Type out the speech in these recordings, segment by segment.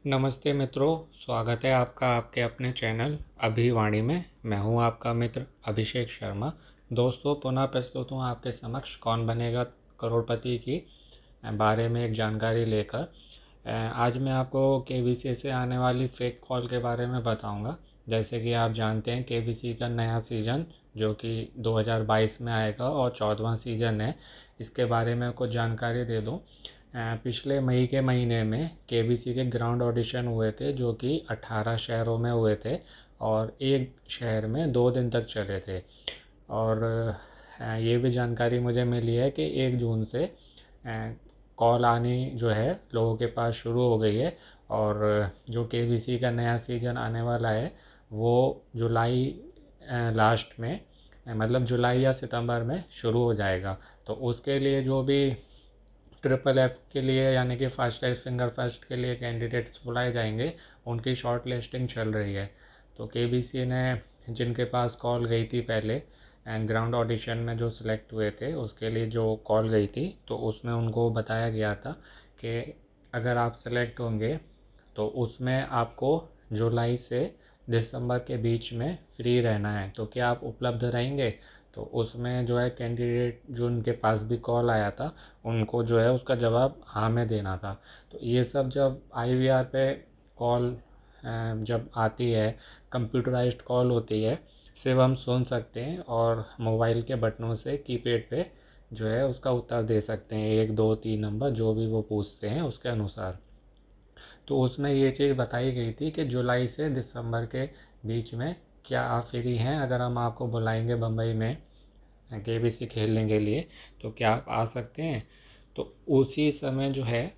नमस्ते मित्रों, स्वागत है आपका आपके अपने चैनल अभिवाणी में। मैं हूं आपका मित्र अभिषेक शर्मा। दोस्तों, पुनः प्रस्तुत हूं आपके समक्ष कौन बनेगा करोड़पति की बारे में एक जानकारी लेकर। आज मैं आपको केबीसी से आने वाली फेक कॉल के बारे में बताऊंगा। जैसे कि आप जानते हैं, केबीसी का नया सीज़न जो कि 2022 में आएगा और 14वां सीज़न है, इसके बारे में कुछ जानकारी दे दूं। पिछले मई के महीने में केबीसी के ग्राउंड ऑडिशन हुए थे जो कि 18 शहरों में हुए थे और एक शहर में 2 दिन तक चले थे। और ये भी जानकारी मुझे मिली है कि 1 जून से कॉल आनी जो है लोगों के पास शुरू हो गई है। और जो केबीसी का नया सीज़न आने वाला है वो जुलाई लास्ट में, मतलब जुलाई या सितंबर में शुरू हो जाएगा। तो उसके लिए जो भी ट्रिपल एफ के लिए यानी कि फर्स्ट एफ फिंगर फर्स्ट के लिए कैंडिडेट्स बुलाए जाएंगे, उनकी शॉर्ट लिस्टिंग चल रही है। तो केबीसी ने जिनके पास कॉल गई थी पहले ग्राउंड ऑडिशन में जो सिलेक्ट हुए थे उसके लिए जो कॉल गई थी, तो उसमें उनको बताया गया था कि अगर आप सेलेक्ट होंगे तो उसमें आपको जुलाई से दिसंबर के बीच में फ्री रहना है। तो क्या आप उपलब्ध रहेंगे? तो उसमें जो है कैंडिडेट जो उनके पास भी कॉल आया था उनको जो है उसका जवाब हाँ में देना था। तो ये सब जब आईवीआर पे कॉल जब आती है, कंप्यूटराइज्ड कॉल होती है, सिर्फ हम सुन सकते हैं और मोबाइल के बटनों से कीपैड पे जो है उसका उत्तर दे सकते हैं, 1 2 3 नंबर जो भी वो पूछते हैं उसके अनुसार। तो उसमें ये चीज़ बताई गई थी कि जुलाई से दिसंबर के बीच में क्या आप फ्री हैं? अगर हम आपको बुलाएंगे बम्बई में केबीसी खेलने के लिए तो क्या आप आ सकते हैं? तो उसी समय जो है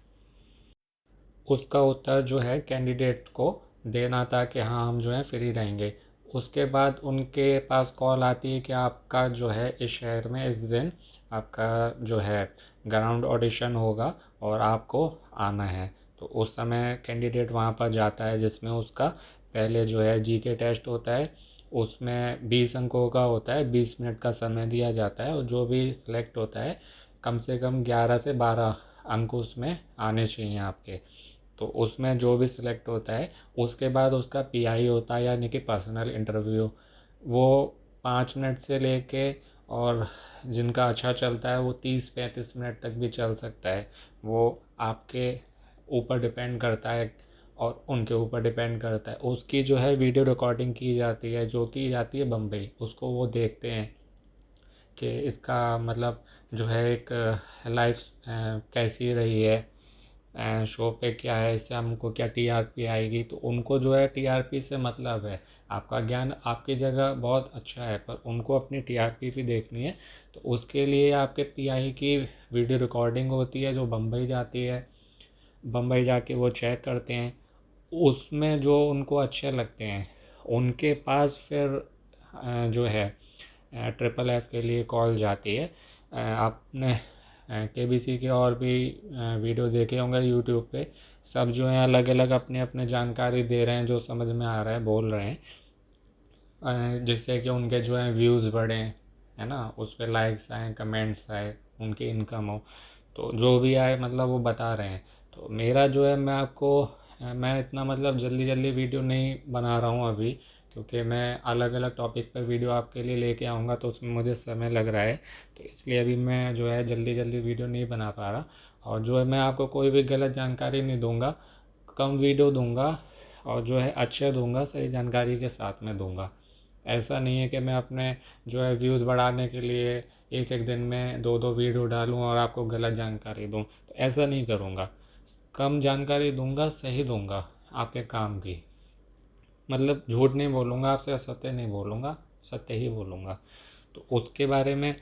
उसका उत्तर जो है कैंडिडेट को देना था कि हाँ हम जो है फ्री रहेंगे। उसके बाद उनके पास कॉल आती है कि आपका जो है इस शहर में इस दिन आपका जो है ग्राउंड ऑडिशन होगा और आपको आना है। तो उस समय कैंडिडेट वहाँ पर जाता है जिसमें उसका पहले जो है जीके टेस्ट होता है। उसमें 20 अंकों का होता है, 20 मिनट का समय दिया जाता है और जो भी सिलेक्ट होता है कम से कम 11 से 12 अंक उसमें आने चाहिए आपके। तो उसमें जो भी सिलेक्ट होता है उसके बाद उसका पीआई होता है यानी कि पर्सनल इंटरव्यू। वो 5 मिनट से लेके और जिनका अच्छा चलता है वो 30 35 मिनट तक भी चल सकता है। वो आपके ऊपर डिपेंड करता है और उनके ऊपर डिपेंड करता है। उसकी जो है वीडियो रिकॉर्डिंग की जाती है जो की जाती है बम्बई, उसको वो देखते हैं कि इसका मतलब जो है एक लाइफ कैसी रही है, शो पे क्या है, इससे हमको क्या टीआरपी आएगी। तो उनको जो है टीआरपी से मतलब है। आपका ज्ञान आपकी जगह बहुत अच्छा है पर उनको अपनी टीआरपी भी देखनी है। तो उसके लिए आपके पीआई की वीडियो रिकॉर्डिंग होती है जो बम्बई जाती है। बम्बई जाके वो चेक करते हैं, उसमें जो उनको अच्छे लगते हैं उनके पास फिर जो है ट्रिपल एफ के लिए कॉल जाती है। आपने केबीसी के और भी वीडियो देखे होंगे यूट्यूब पे। सब जो है अलग अलग अपने अपने जानकारी दे रहे हैं, जो समझ में आ रहा है बोल रहे हैं, जिससे कि उनके जो है व्यूज़ बढ़ें, है ना, उस पर लाइक्स आए, कमेंट्स आए, उनकी इनकम हो। तो जो भी आए मतलब वो बता रहे हैं। तो मेरा जो है मैं इतना मतलब जल्दी जल्दी वीडियो नहीं बना रहा हूँ अभी, क्योंकि मैं अलग अलग टॉपिक पर वीडियो आपके लिए लेके आऊँगा तो उसमें मुझे समय लग रहा है। तो इसलिए अभी मैं जो है जल्दी जल्दी वीडियो नहीं बना पा रहा। और जो है मैं आपको कोई भी गलत जानकारी नहीं दूंगा, कम वीडियो दूंगा और जो है अच्छे दूंगा, सही जानकारी के साथ में दूंगा। ऐसा नहीं है कि मैं अपने जो है व्यूज़ बढ़ाने के लिए एक एक दिन में 2 2 वीडियो डालूं और आपको गलत जानकारी दूं। तो ऐसा नहीं करूंगा, कम जानकारी दूंगा, सही दूंगा आपके काम की। मतलब झूठ नहीं बोलूँगा आपसे, असत्य नहीं बोलूँगा, सत्य ही बोलूँगा। तो उसके बारे में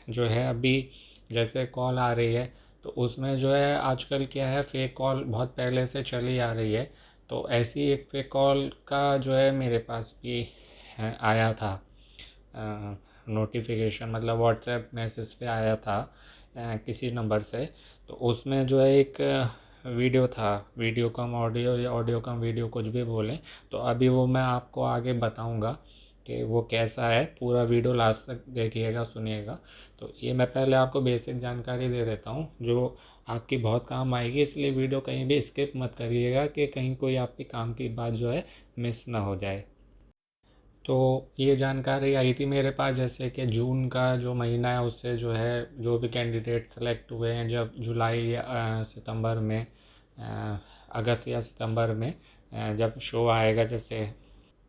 जो है अभी जैसे कॉल आ रही है तो उसमें जो है आजकल क्या है, फेक कॉल बहुत पहले से चली आ रही है। तो ऐसी एक फेक कॉल का जो है मेरे पास भी आया था नोटिफिकेशन, मतलब व्हाट्सएप मैसेज पे आया था किसी नंबर से। तो उसमें जो है एक वीडियो था, वीडियो कम ऑडियो या ऑडियो कम वीडियो कुछ भी बोलें। तो अभी वो मैं आपको आगे बताऊंगा कि वो कैसा है। पूरा वीडियो लास्ट तक देखिएगा, सुनिएगा। तो ये मैं पहले आपको बेसिक जानकारी दे देता हूँ। जो आपकी बहुत काम आएगी, इसलिए वीडियो कहीं भी स्किप मत करिएगा कि कहीं कोई आपकी काम की बात जो है मिस ना हो जाए। तो ये जानकारी आई थी मेरे पास, जैसे कि जून का जो महीना है उससे जो है जो भी कैंडिडेट सेलेक्ट हुए हैं, जब जुलाई या सितंबर में, अगस्त या सितंबर में जब शो आएगा, जैसे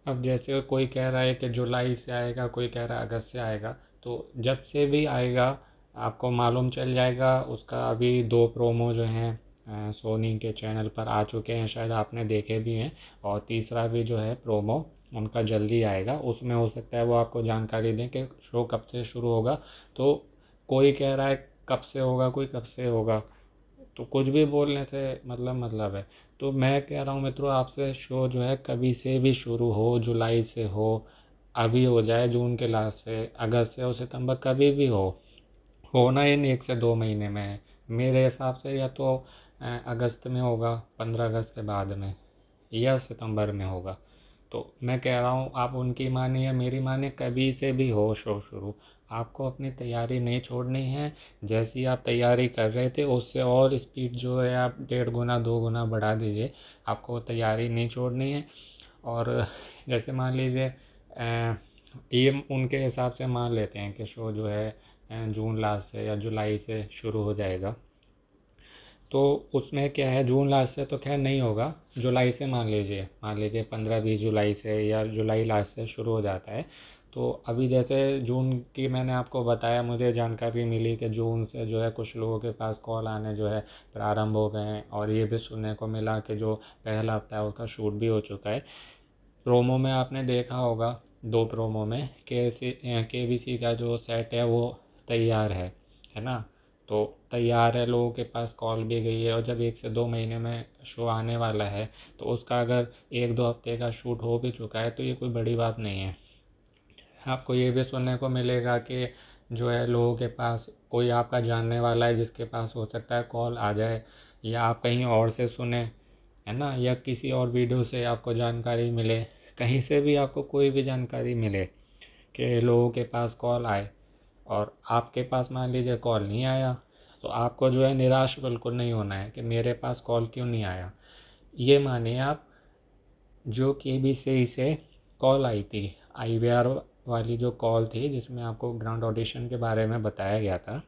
अब जैसे कोई कह रहा है कि जुलाई से आएगा, कोई कह रहा है अगस्त से आएगा, तो जब से भी आएगा आपको मालूम चल जाएगा। उसका अभी दो प्रोमो जो हैं सोनी के चैनल पर आ चुके हैं, शायद आपने देखे भी हैं, और तीसरा भी जो है प्रोमो उनका जल्दी आएगा। उसमें हो सकता है वो आपको जानकारी दें कि शो कब से शुरू होगा। तो कोई कह रहा है कब से होगा, कोई कब से होगा, तो कुछ भी बोलने से मतलब है। तो मैं कह रहा हूँ मित्रों आपसे, शो जो है कभी से भी शुरू हो, जुलाई से हो, अभी हो जाए जून के लास्ट से, अगस्त से हो, सितंबर, कभी भी होना इन 1 से 2 महीने में है मेरे हिसाब से। या तो अगस्त में होगा, 15 अगस्त के बाद में, या सितंबर में होगा। तो मैं कह रहा हूँ आप उनकी मानिए या मेरी मानिए, कभी से भी हो शो शुरू, आपको अपनी तैयारी नहीं छोड़नी है। जैसी आप तैयारी कर रहे थे उससे और स्पीड जो है आप 1.5 गुना 2 गुना बढ़ा दीजिए, आपको तैयारी नहीं छोड़नी है। और जैसे मान लीजिए ये उनके हिसाब से मान लेते हैं कि शो जो है जून लास्ट से या जुलाई से शुरू हो जाएगा, तो उसमें क्या है, जून लास्ट से तो खैर नहीं होगा, जुलाई से मान लीजिए 15-20 जुलाई से या जुलाई लास्ट से शुरू हो जाता है। तो अभी जैसे जून की मैंने आपको बताया, मुझे जानकारी मिली कि जून से जो है कुछ लोगों के पास कॉल आने जो है प्रारंभ हो गए हैं, और ये भी सुनने को मिला कि जो पहला हफ्ता है उसका शूट भी हो चुका है। प्रोमो में आपने देखा होगा, दो प्रोमो में KBC का जो सेट है वो तैयार है ना। तो तैयार है, लोगों के पास कॉल भी गई है, और जब 1 से 2 महीने में शो आने वाला है तो उसका अगर 1-2 हफ्ते का शूट हो भी चुका है तो ये कोई बड़ी बात नहीं है। आपको ये भी सुनने को मिलेगा कि जो है लोगों के पास कोई आपका जानने वाला है जिसके पास हो सकता है कॉल आ जाए, या आप कहीं और से सुने, है ना, या किसी और वीडियो से आपको जानकारी मिले, कहीं से भी आपको कोई भी जानकारी मिले कि लोगों के पास कॉल आए और आपके पास मान लीजिए कॉल नहीं आया, तो आपको जो है निराश बिल्कुल नहीं होना है कि मेरे पास कॉल क्यों नहीं आया। ये मानिए आप, जो KBC से कॉल आई थी, IVR वाली जो कॉल थी जिसमें आपको ग्राउंड ऑडिशन के बारे में बताया गया था,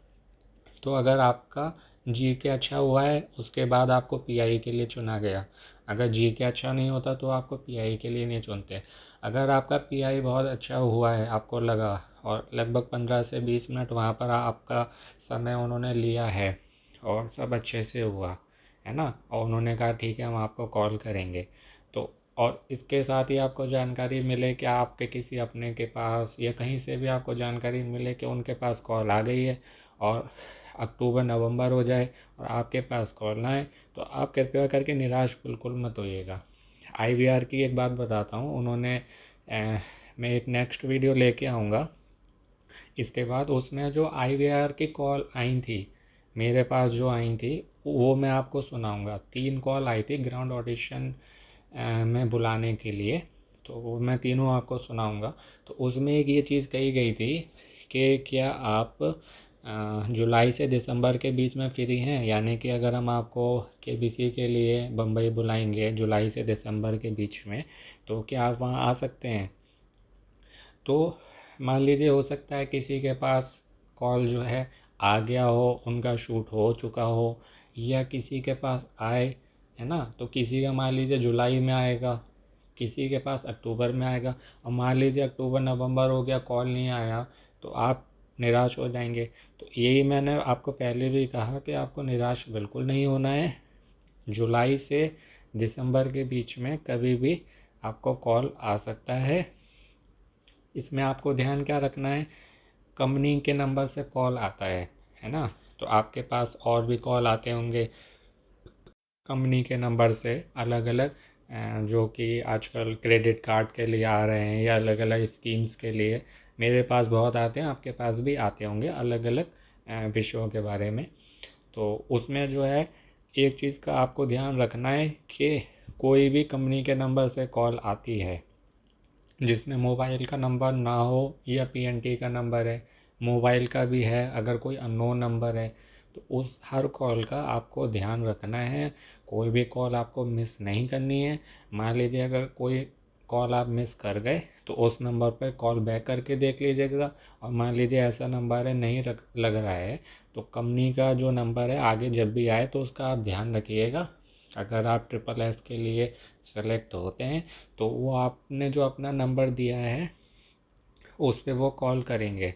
तो अगर आपका GK अच्छा हुआ है उसके बाद आपको PI के लिए चुना गया। अगर GK अच्छा नहीं होता तो आपको PI के लिए नहीं चुनते। अगर आपका PI बहुत अच्छा हुआ है, आपको लगा, और लगभग 15 से 20 मिनट वहाँ पर आपका समय उन्होंने लिया है और सब अच्छे से हुआ, है ना, और उन्होंने कहा ठीक है हम आपको कॉल करेंगे, तो और इसके साथ ही आपको जानकारी मिले कि आपके किसी अपने के पास या कहीं से भी आपको जानकारी मिले कि उनके पास कॉल आ गई है, और अक्टूबर नवंबर हो जाए और आपके पास कॉल ना आए, तो आप कृपया करके निराश बिल्कुल मत होइएगा। IVR की एक बात बताता हूँ, उन्होंने मैं एक नेक्स्ट वीडियो लेके आऊँगा इसके बाद, उसमें जो IVR की कॉल आई थी मेरे पास, जो आई थी वो मैं आपको सुनाऊंगा। 3 कॉल आई थी ग्राउंड ऑडिशन में बुलाने के लिए, तो वो मैं तीनों आपको सुनाऊंगा। तो उसमें एक ये चीज़ कही गई थी कि क्या आप जुलाई से दिसंबर के बीच में फ्री हैं, यानी कि अगर हम आपको KBC के लिए बम्बई बुलाएंगे जुलाई से दिसंबर के बीच में, तो क्या आप वहाँ आ सकते हैं। तो मान लीजिए हो सकता है किसी के पास कॉल जो है आ गया हो, उनका शूट हो चुका हो, या किसी के पास आए, है ना, तो किसी का मान लीजिए जुलाई में आएगा, किसी के पास अक्टूबर में आएगा, और मान लीजिए अक्टूबर नवंबर हो गया कॉल नहीं आया, तो आप निराश हो जाएंगे। तो यही मैंने आपको पहले भी कहा कि आपको निराश बिल्कुल नहीं होना है। जुलाई से दिसंबर के बीच में कभी भी आपको कॉल आ सकता है। इसमें आपको ध्यान क्या रखना है, कंपनी के नंबर से कॉल आता है ना, तो आपके पास और भी कॉल आते होंगे कंपनी के नंबर से अलग अलग, जो कि आजकल क्रेडिट कार्ड के लिए आ रहे हैं या अलग अलग स्कीम्स के लिए। मेरे पास बहुत आते हैं, आपके पास भी आते होंगे अलग अलग विषयों के बारे में। तो उसमें जो है एक चीज़ का आपको ध्यान रखना है कि कोई भी कंपनी के नंबर से कॉल आती है जिसमें मोबाइल का नंबर ना हो, या PNT का नंबर है, मोबाइल का भी है, अगर कोई अननोन नंबर है, तो उस हर कॉल का आपको ध्यान रखना है। कोई भी कॉल आपको मिस नहीं करनी है। मान लीजिए अगर कोई कॉल आप मिस कर गए तो उस नंबर पर कॉल बैक करके देख लीजिएगा। और मान लीजिए ऐसा नंबर है नहीं लग रहा है तो कंपनी का जो नंबर है आगे जब भी आए तो उसका आप ध्यान रखिएगा। अगर आप ट्रिपल एफ के लिए सेलेक्ट होते हैं तो वो आपने जो अपना नंबर दिया है उस पर वो कॉल करेंगे,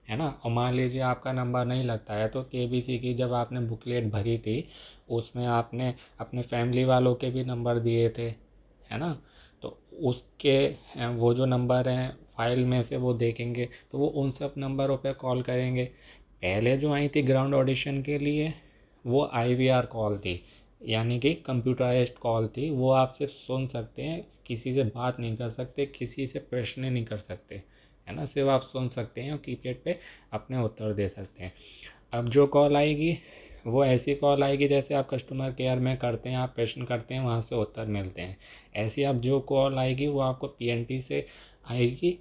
है ना। और मान लीजिए आपका नंबर नहीं लगता है तो केबीसी की जब आपने बुकलेट भरी थी उसमें आपने अपने फैमिली वालों के भी नंबर दिए थे, है ना। तो उसके वो जो नंबर हैं फाइल में से वो देखेंगे तो वो उन सब नंबरों पे कॉल करेंगे। पहले जो आई थी ग्राउंड ऑडिशन के लिए वो आईवीआर कॉल थी, यानी कि कंप्यूटराइज्ड कॉल थी। वो आप सिर्फ सुन सकते हैं, किसी से बात नहीं कर सकते, किसी से प्रश्न नहीं कर सकते, है ना। सिर्फ आप सुन सकते हैं और कीपैड पे अपने उत्तर दे सकते हैं। अब जो कॉल आएगी वो ऐसी कॉल आएगी जैसे आप कस्टमर केयर में करते हैं, आप प्रश्न करते हैं वहाँ से उत्तर मिलते हैं। ऐसी अब जो कॉल आएगी वो आपको पीएनटी से आएगी,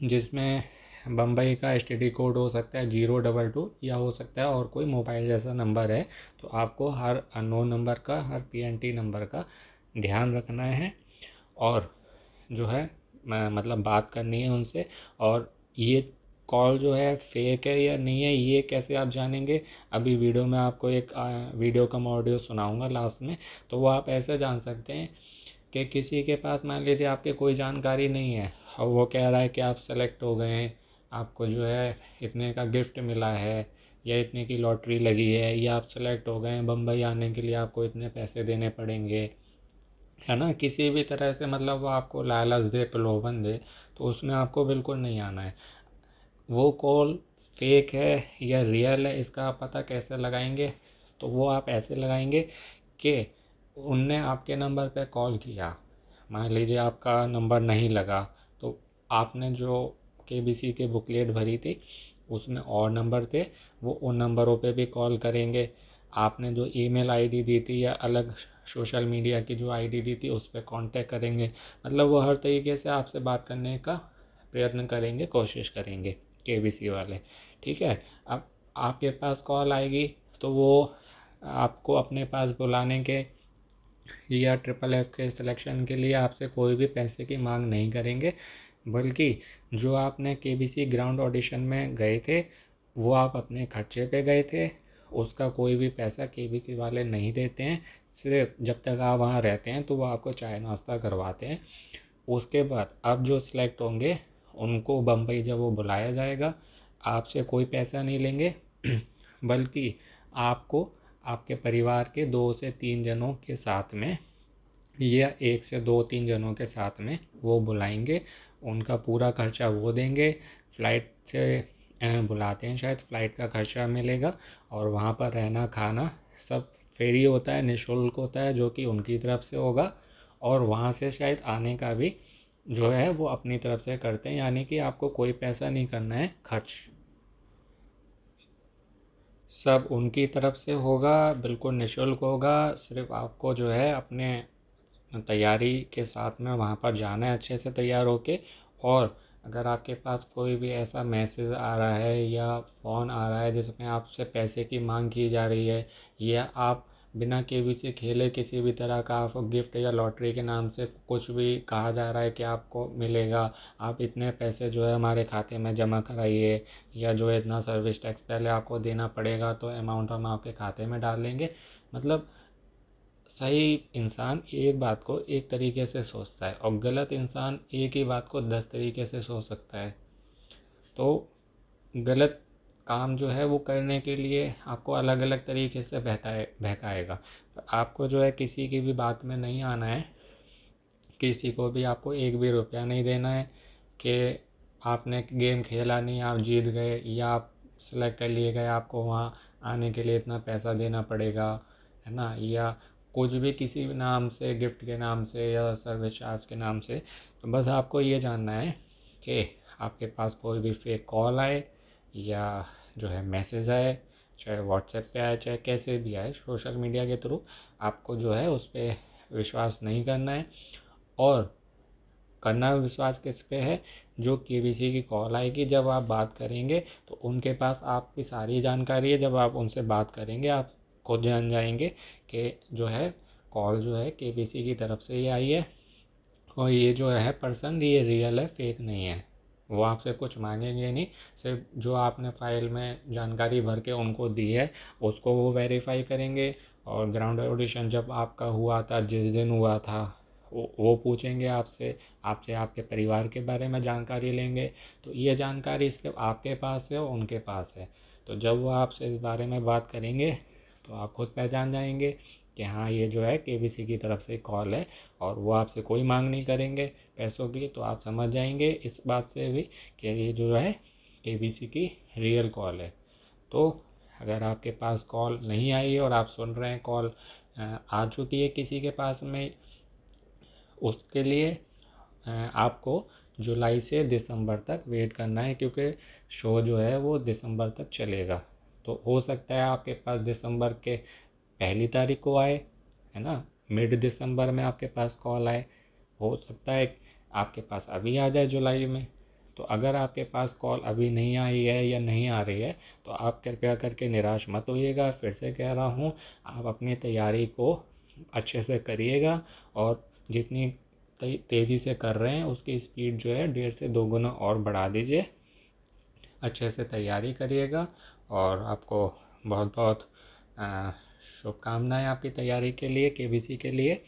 जिसमें बम्बई का एसटीडी कोड हो सकता है 022 या हो सकता है और कोई मोबाइल जैसा नंबर है। तो आपको हर अननोन नंबर का, हर पीएनटी नंबर का ध्यान रखना है और जो है मतलब बात करनी है उनसे। और ये कॉल जो है फेक है या नहीं है ये कैसे आप जानेंगे, अभी वीडियो में आपको एक वीडियो का ऑडियो सुनाऊंगा लास्ट में। तो वो आप ऐसे जान सकते हैं कि किसी के पास मान लीजिए आपके कोई जानकारी नहीं है और वो कह रहा है कि आप सेलेक्ट हो गए हैं, आपको जो है इतने का गिफ्ट मिला है या इतने की लॉटरी लगी है या आप सेलेक्ट हो गए हैं, बम्बई आने के लिए आपको इतने पैसे देने पड़ेंगे, है ना। किसी भी तरह से मतलब वो आपको लालच दे, प्रलोभन दे, तो उसमें आपको बिल्कुल नहीं आना है। वो कॉल फेक है या रियल है इसका आप पता कैसे लगाएंगे, तो वो आप ऐसे लगाएंगे कि उनने आपके नंबर पे कॉल किया, मान लीजिए आपका नंबर नहीं लगा तो आपने जो केबीसी के बुकलेट भरी थी उसमें और नंबर थे, वो उन नंबरों पे भी कॉल करेंगे। आपने जो ईमेल आईडी दी थी या अलग सोशल मीडिया की जो आईडी दी थी उस पर कांटेक्ट करेंगे। मतलब वो हर तरीके से आपसे बात करने का प्रयत्न करेंगे, कोशिश करेंगे केबीसी वाले, ठीक है। अब आपके पास कॉल आएगी तो वो आपको अपने पास बुलाने के या ट्रिपल एफ के सिलेक्शन के लिए आपसे कोई भी पैसे की मांग नहीं करेंगे, बल्कि जो आपने केबीसी ग्राउंड ऑडिशन में गए थे वो आप अपने खर्चे पे गए थे, उसका कोई भी पैसा केबीसी वाले नहीं देते हैं। सिर्फ जब तक आप वहाँ रहते हैं तो वो आपको चाय नाश्ता करवाते हैं। उसके बाद आप जो सिलेक्ट होंगे उनको बम्बई जब वो बुलाया जाएगा आपसे कोई पैसा नहीं लेंगे बल्कि आपको आपके परिवार के 2 से 3 जनों के साथ में या 1 से 2 3 जनों के साथ में वो बुलाएंगे, उनका पूरा खर्चा वो देंगे। फ़्लाइट से बुलाते हैं शायद, फ़्लाइट का खर्चा मिलेगा और वहाँ पर रहना खाना सब फ्री होता है, निःशुल्क होता है, जो कि उनकी तरफ से होगा। और वहाँ से शायद आने का भी जो है वो अपनी तरफ से करते हैं, यानी कि आपको कोई पैसा नहीं करना है खर्च, सब उनकी तरफ से होगा, बिल्कुल निःशुल्क होगा। सिर्फ आपको जो है अपने तैयारी के साथ में वहाँ पर जाना है अच्छे से तैयार होके। और अगर आपके पास कोई भी ऐसा मैसेज आ रहा है या फ़ोन आ रहा है जिसमें आपसे पैसे की मांग की जा रही है या आप बिना केबीसी खेले किसी भी तरह का आपको गिफ्ट या लॉटरी के नाम से कुछ भी कहा जा रहा है कि आपको मिलेगा, आप इतने पैसे जो है हमारे खाते में जमा कराइए या जो है इतना सर्विस टैक्स पहले आपको देना पड़ेगा तो अमाउंट हम आपके खाते में डाल देंगे। मतलब सही इंसान एक बात को एक तरीके से सोचता है और गलत इंसान एक ही बात को 10 तरीके से सोच सकता है। तो गलत काम जो है वो करने के लिए आपको अलग अलग तरीके से बहकाएगा। तो आपको जो है किसी की भी बात में नहीं आना है, किसी को भी आपको एक भी रुपया नहीं देना है कि आपने गेम खेला नहीं, आप जीत गए या आप सेलेक्ट कर लिए गए, आपको वहाँ आने के लिए इतना पैसा देना पड़ेगा, है ना। या कुछ भी किसी भी नाम से, गिफ्ट के नाम से या सर्विस चार्ज के नाम से। तो बस आपको ये जानना है कि आपके पास कोई भी फेक कॉल आए या जो है मैसेज आए, चाहे व्हाट्सएप पे आए चाहे कैसे भी आए सोशल मीडिया के थ्रू, आपको जो है उस पर विश्वास नहीं करना है। और करना विश्वास किस पे है, जो केबीसी की कॉल आएगी जब आप बात करेंगे तो उनके पास आपकी सारी जानकारी है। जब आप उनसे बात करेंगे आप खुद जान जाएंगे कि जो है कॉल जो है केबीसी की तरफ से ही आई है और ये जो है पर्सन ये रियल है, फेक नहीं है। वो आपसे कुछ मांगेंगे नहीं, सिर्फ जो आपने फाइल में जानकारी भर के उनको दी है उसको वो वेरीफाई करेंगे। और ग्राउंड ऑडिशन जब आपका हुआ था, जिस दिन हुआ था, वो पूछेंगे आपसे, आपसे आपके परिवार के बारे में जानकारी लेंगे। तो ये जानकारी सिर्फ आपके पास है और उनके पास है। तो जब वो आपसे इस बारे में बात करेंगे तो आप खुद पहचान जाएंगे कि हाँ ये जो है केबीसी की तरफ से कॉल है और वो आपसे कोई मांग नहीं करेंगे पैसों की। तो आप समझ जाएंगे इस बात से भी कि ये जो है केबीसी की रियल कॉल है। तो अगर आपके पास कॉल नहीं आई है और आप सुन रहे हैं कॉल आ चुकी है किसी के पास में, उसके लिए आपको जुलाई से दिसंबर तक वेट करना है, क्योंकि शो जो है वो दिसंबर तक चलेगा। तो हो सकता है आपके पास दिसंबर के पहली तारीख को आए, है ना, मिड दिसंबर में आपके पास कॉल आए। हो सकता है आपके पास अभी आ जाए जुलाई में। तो अगर आपके पास कॉल अभी नहीं आई है या नहीं आ रही है तो आप कृपया करके निराश मत होइएगा। फिर से कह रहा हूँ, आप अपनी तैयारी को अच्छे से करिएगा और जितनी तेज़ी से कर रहे हैं उसकी स्पीड जो है 1.5 से 2 गुना और बढ़ा दीजिए। अच्छे से तैयारी करिएगा और आपको बहुत बहुत शुभकामनाएं आपकी तैयारी के लिए, केबीसी के लिए।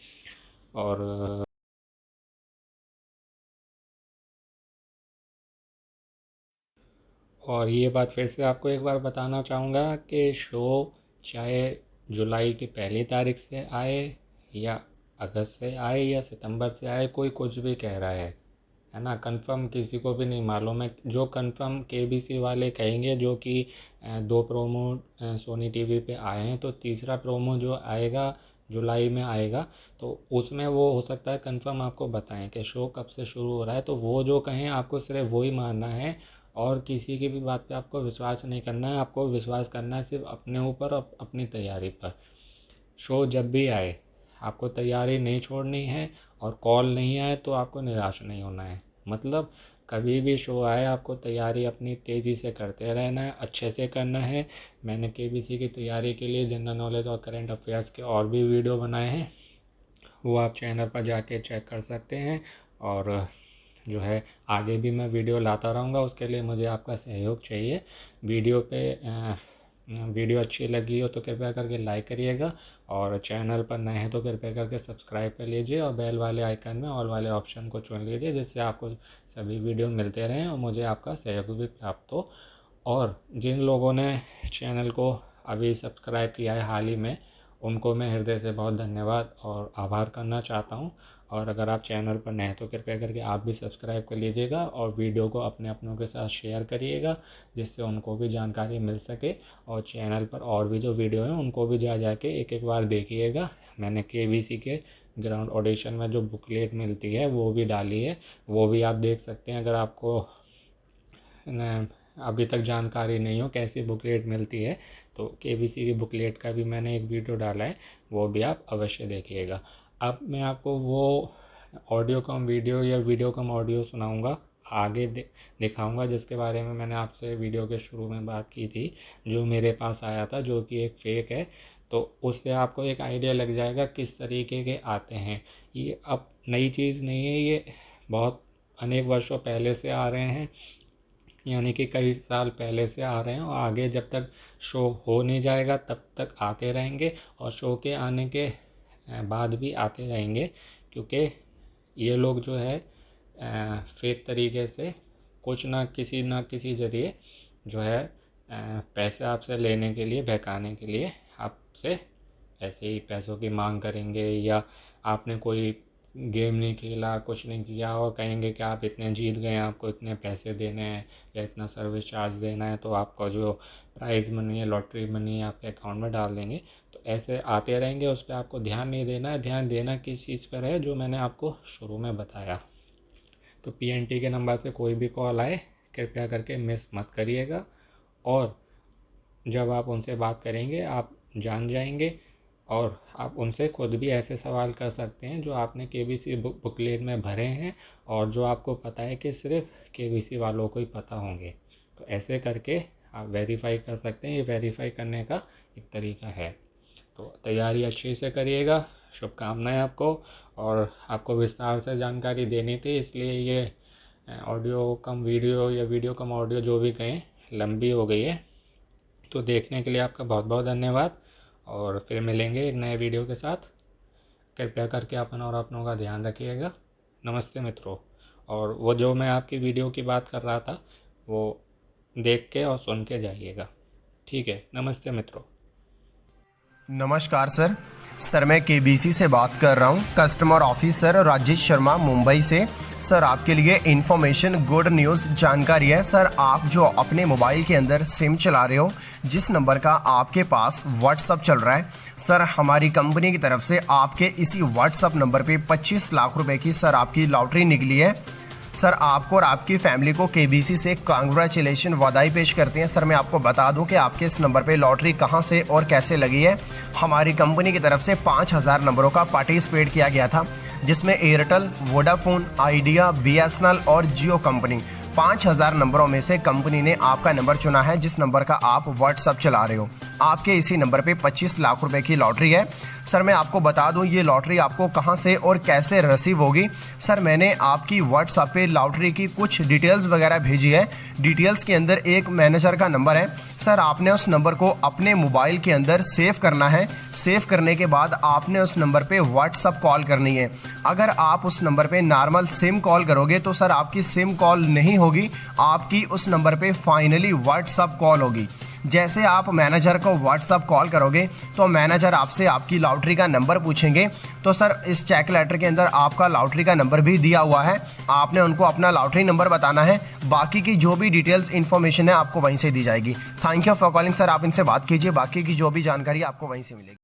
और ये बात फिर से आपको एक बार बताना चाहूँगा कि शो चाहे जुलाई की पहली तारीख से आए या अगस्त से आए या सितंबर से आए, कोई कुछ भी कह रहा है ना, कंफर्म किसी को भी नहीं मालूम है। जो कंफर्म केबीसी वाले कहेंगे जो कि 2 प्रोमो सोनी टीवी पे आए हैं, तो तीसरा प्रोमो जो आएगा जुलाई में आएगा तो उसमें वो हो सकता है कंफर्म आपको बताएं कि शो कब से शुरू हो रहा है। तो वो जो कहें आपको सिर्फ वही मानना है और किसी की भी बात पे आपको विश्वास नहीं करना है। आपको विश्वास करना है सिर्फ अपने ऊपर और अपनी तैयारी पर। शो जब भी आए आपको तैयारी नहीं छोड़नी है और कॉल नहीं आए तो आपको निराश नहीं होना है। मतलब कभी भी शो आए आपको तैयारी अपनी तेज़ी से करते रहना है, अच्छे से करना है। मैंने केबीसी की तैयारी के लिए जनरल नॉलेज और करंट अफेयर्स के और भी वीडियो बनाए हैं, वो आप चैनल पर जाके चेक कर सकते हैं। और जो है आगे भी मैं वीडियो लाता रहूँगा, उसके लिए मुझे आपका सहयोग चाहिए। वीडियो पे वीडियो अच्छी लगी हो तो कृपया करके लाइक करिएगा और चैनल पर नए हैं तो कृपया करके सब्सक्राइब कर लीजिए और बेल वाले आइकन में ऑल वाले ऑप्शन को चुन लीजिए, जिससे आपको सभी वीडियो मिलते रहें और मुझे आपका सहयोग भी प्राप्त हो। और जिन लोगों ने चैनल को अभी सब्सक्राइब किया है हाल ही में, उनको मैं हृदय से बहुत धन्यवाद और आभार करना चाहता हूँ। और अगर आप चैनल पर नए हैं तो कृपया करके आप भी सब्सक्राइब कर लीजिएगा और वीडियो को अपने अपनों के साथ शेयर करिएगा, जिससे उनको भी जानकारी मिल सके। और चैनल पर और भी जो वीडियो हैं उनको भी जा के एक एक बार देखिएगा। मैंने केबीसी के ग्राउंड ऑडिशन में जो बुकलेट मिलती है वो भी डाली है, वो भी आप देख सकते हैं। अगर आपको अभी तक जानकारी नहीं हो कैसी बुकलेट मिलती है तो केबीसी की बुकलेट का भी मैंने एक वीडियो डाला है, वो भी आप अवश्य देखिएगा। अब मैं आपको वो ऑडियो कम वीडियो या वीडियो कम ऑडियो सुनाऊंगा, आगे दिखाऊंगा, जिसके बारे में मैंने आपसे वीडियो के शुरू में बात की थी, जो मेरे पास आया था जो कि एक फ़ेक है। तो उससे आपको एक आइडिया लग जाएगा किस तरीके के आते हैं। ये अब नई चीज़ नहीं है, ये बहुत अनेक वर्षों पहले से आ रहे हैं, यानी कि कई साल पहले से आ रहे हैं और आगे जब तक शो हो नहीं जाएगा तब तक आते रहेंगे और शो के आने के बाद भी आते रहेंगे। क्योंकि ये लोग जो है फेक तरीके से कुछ ना किसी ज़रिए जो है पैसे आपसे लेने के लिए, बहकाने के लिए आपसे ऐसे ही पैसों की मांग करेंगे, या आपने कोई गेम नहीं खेला, कुछ नहीं किया और कहेंगे कि आप इतने जीत गए हैं, आपको इतने पैसे देने हैं या इतना सर्विस चार्ज देना है, तो आपका जो प्राइज़ मनी है, लॉटरी मनी है, आपके अकाउंट में डाल देंगे। तो ऐसे आते रहेंगे, उस पर आपको ध्यान नहीं देना है। ध्यान देना किस चीज़ पर है, जो मैंने आपको शुरू में बताया। तो पीएनटी के नंबर से कोई भी कॉल आए कृपया करके मिस मत करिएगा और जब आप उनसे बात करेंगे आप जान जाएंगे। और आप उनसे खुद भी ऐसे सवाल कर सकते हैं जो आपने केबीसी बुकलेट में भरे हैं और जो आपको पता है कि सिर्फ केबीसी वालों को ही पता होंगे। तो ऐसे करके आप वेरीफाई कर सकते हैं। ये वेरीफाई करने का एक तरीका है। तो तैयारी अच्छे से करिएगा। शुभकामनाएं आपको। और आपको विस्तार से जानकारी देनी थी, इसलिए ये ऑडियो कम वीडियो या वीडियो कम ऑडियो जो भी कहें लंबी हो गई है। तो देखने के लिए आपका बहुत बहुत धन्यवाद और फिर मिलेंगे एक नए वीडियो के साथ। कृपया करके अपन और अपनों का ध्यान रखिएगा। नमस्ते मित्रों। और वो जो मैं आपकी वीडियो की बात कर रहा था वो देख के और सुन के जाइएगा। ठीक है, नमस्ते मित्रों। नमस्कार सर मैं केबीसी से बात कर रहा हूँ, कस्टमर ऑफिसर राजेश शर्मा मुंबई से। सर आपके लिए इन्फॉर्मेशन गुड न्यूज़ जानकारी है। सर आप जो अपने मोबाइल के अंदर सिम चला रहे हो, जिस नंबर का आपके पास व्हाट्सअप चल रहा है, सर हमारी कंपनी की तरफ से आपके इसी व्हाट्सअप नंबर पे 25 लाख रुपए की सर आपकी लॉटरी निकली है। सर आपको और आपकी फैमिली को केबीसी से कांग्रेचुलेशन बधाई पेश करते हैं। सर मैं आपको बता दूं कि आपके इस नंबर पे लॉटरी कहां से और कैसे लगी है। हमारी कंपनी की तरफ से 5000 नंबरों का पार्टिसिपेट किया गया था, जिसमें एयरटेल, वोडाफोन, आइडिया, बीएसएनएल और जियो कंपनी 5000 नंबरों में से कंपनी ने आपका नंबर चुना है, जिस नंबर का आप व्हाट्सअप चला रहे हो। आपके इसी नंबर पे 25 लाख रुपए की लॉटरी है। सर मैं आपको बता दूं ये लॉटरी आपको कहां से और कैसे रिसीव होगी। सर मैंने आपकी व्हाट्सएप पे लॉटरी की कुछ डिटेल्स वगैरह भेजी है। डिटेल्स के अंदर एक मैनेजर का नंबर है। सर आपने उस नंबर को अपने मोबाइल के अंदर सेव करना है। सेव करने के बाद आपने उस नंबर पे व्हाट्सएप कॉल करनी है। अगर आप उस नंबर पे नॉर्मल सिम कॉल करोगे तो सर आपकी सिम कॉल नहीं होगी, आपकी उस नंबर पे फाइनली व्हाट्सएप कॉल होगी। जैसे आप मैनेजर को व्हाट्सएप कॉल करोगे तो मैनेजर आपसे आपकी लॉटरी का नंबर पूछेंगे। तो सर इस चेक लेटर के अंदर आपका लॉटरी का नंबर भी दिया हुआ है। आपने उनको अपना लॉटरी नंबर बताना है। बाकी की जो भी डिटेल्स इन्फॉर्मेशन है आपको वहीं से दी जाएगी। Thank you for calling sir. आप इनसे बात कीजिए, बाकी की जो भी जानकारी आपको वहीं से मिलेगी।